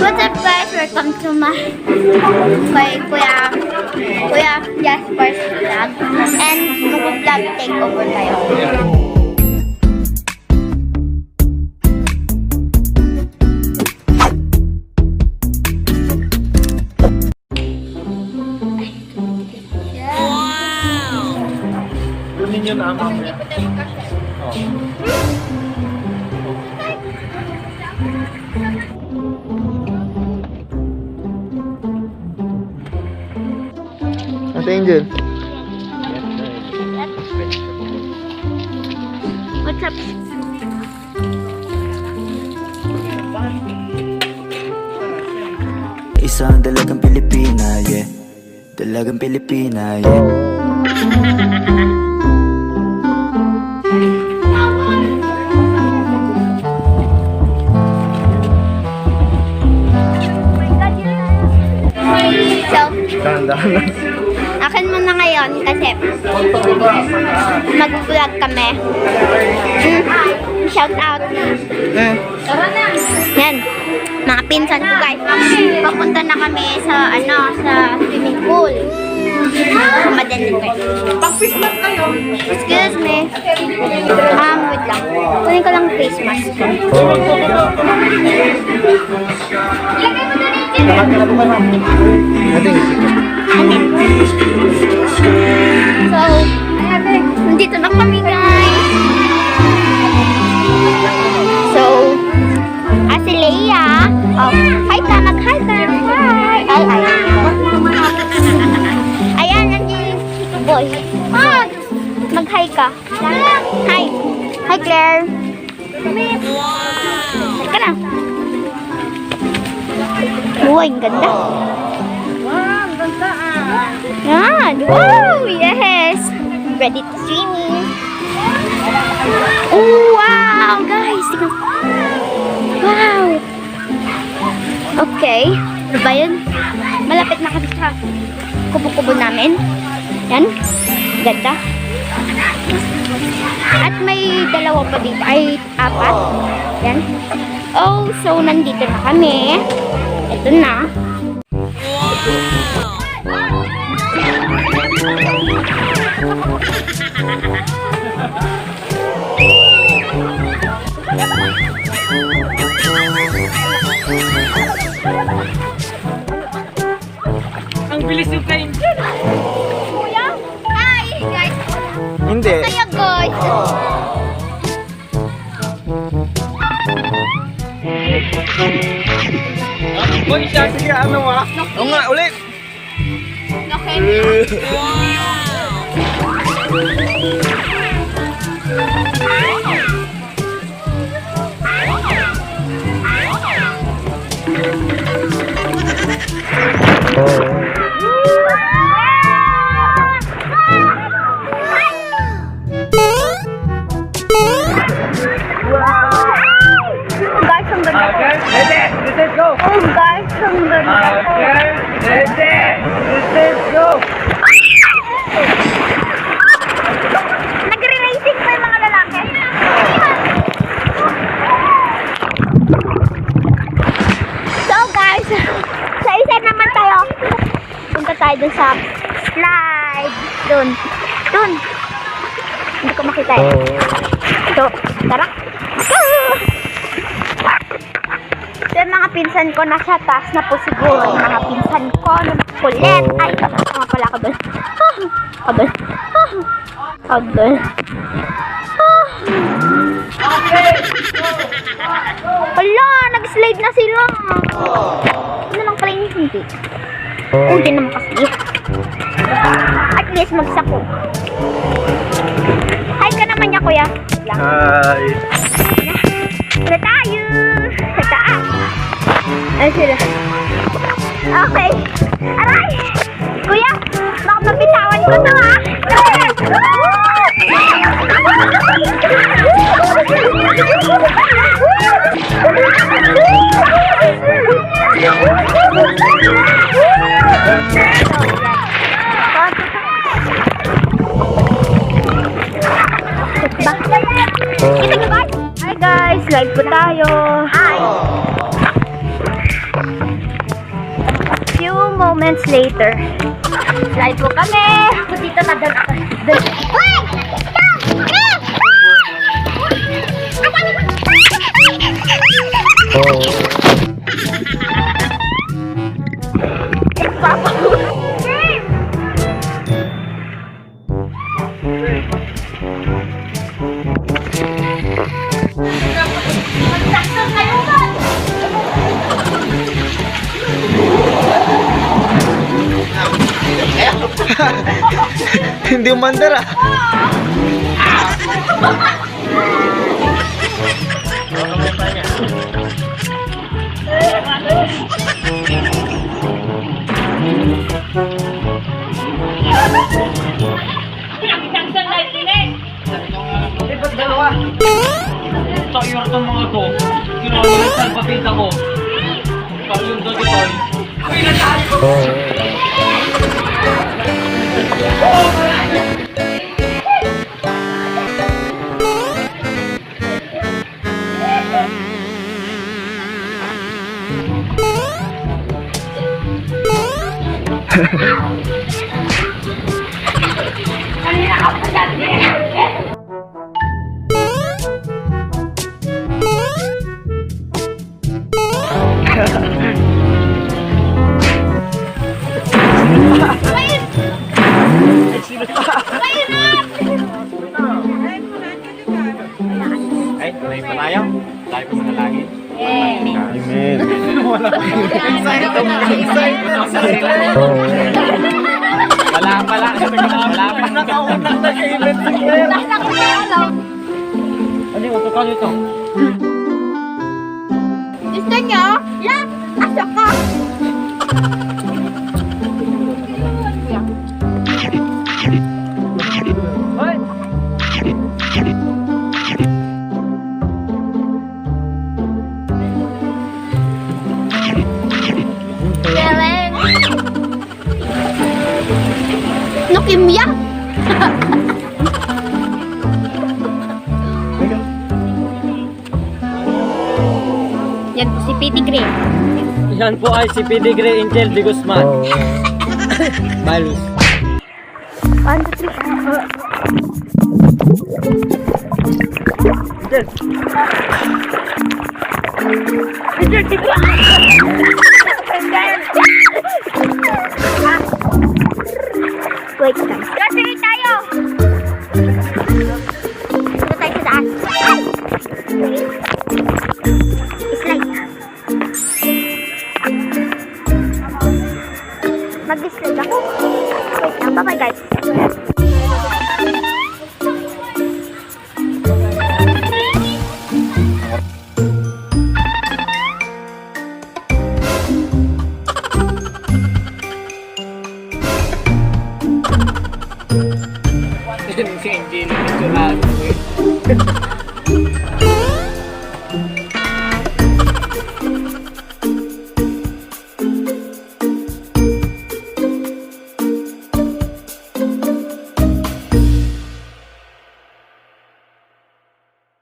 What's up guys? Welcome to my Kuya Jasper's vlog. And mag-vlog takeover tayo. Kunin nyo na ang mamaya. Ate Angel. What's up? Isang dalagang Pilipina, yeah. Dalagang Pilipina, yeah. So, akin muna ngayon kasi mag-vlog kami. Shout out. Yan. Mga pinsan ko guys. Papunta na kami sa sa swimming pool. Sa Madaling guys. Pag-face mask kayo. Excuse me. Wait lang. Kunin ko lang face mask. Ilagay mo na rin. So, nandito na kami guys. So, si Leia. Oh, hi ka, mag-hi ka. Hi. Ay. Ayan, nandiyan si boy. Mag-hi ka. Hi. Hi, Claire. Hi ka na. Uy, ang ganda. Yan! Wow! Yes! Ready to swimming! Oh, wow! Guys! Wow! Okay. Ano ba yun? Malapit na kami sa kubo-kubo namin. Yan. Ganda. At may dalawa pa dito. Ay, apat. Yan. Oh, so nandito na kami. Ito na. Ang bilis yung kain. Kuya? Hi, guys. Hindi. Kaya, guys. Uy, siya, sige, ano ah? Oo nga, ulit. Okay. Guys, ang ganda. Let's go. Oh, guys, ang ganda. Let's go. Nagre-racing pa yung mga lalaki. So, guys, sa isa naman tayo. Punta tayo dun sa slide. Dun. Hindi ko makita eh. So, tara. So, yung mga pinsan ko nasa taas na po siguro. Yung mga pinsan ko na kulit. Ay, mga pala ka dun. Kabel. Wala, nag-slide na sila. Ano lang pala yung hindi? Hindi naman kasi. At least magsako. Hi ka naman niya, kuya. Hi. Tara tayo. Sa taas. Ay, sila. Okay. Aray! Kuya, baka mabitawan ko to ha. Kita nyo guys? Hi guys, live po tayo. Hi. moments later. Slide po kami. Dito na doon ako. Doon. Hoy! Hindi umandar ah. Ba't dalawa? Tayo itong mga to. Ginawa nila sa papita ko. Pag yung dog ito ay... Uy, natali ko! Ay, tunay pa tayo. Tayo pa sa lagi. Amen. Excited. Wala pala. Malapit na kaunang nag-event si Claire. Ano yung utukan ito? Gusto nyo? Lang! Asa ka! Hoy! Keren! Nukimya! Yan po si Petty Gray. Yan po ay si Pedigree Angel De Guzman. Malus. 1, 2, 3. Wait guys. Kasi tayo! Dito tayo sa taas. Ay! Slide. Mag-slide ako. Wait lang. Bye-bye guys. Si Angel, medyo lahat.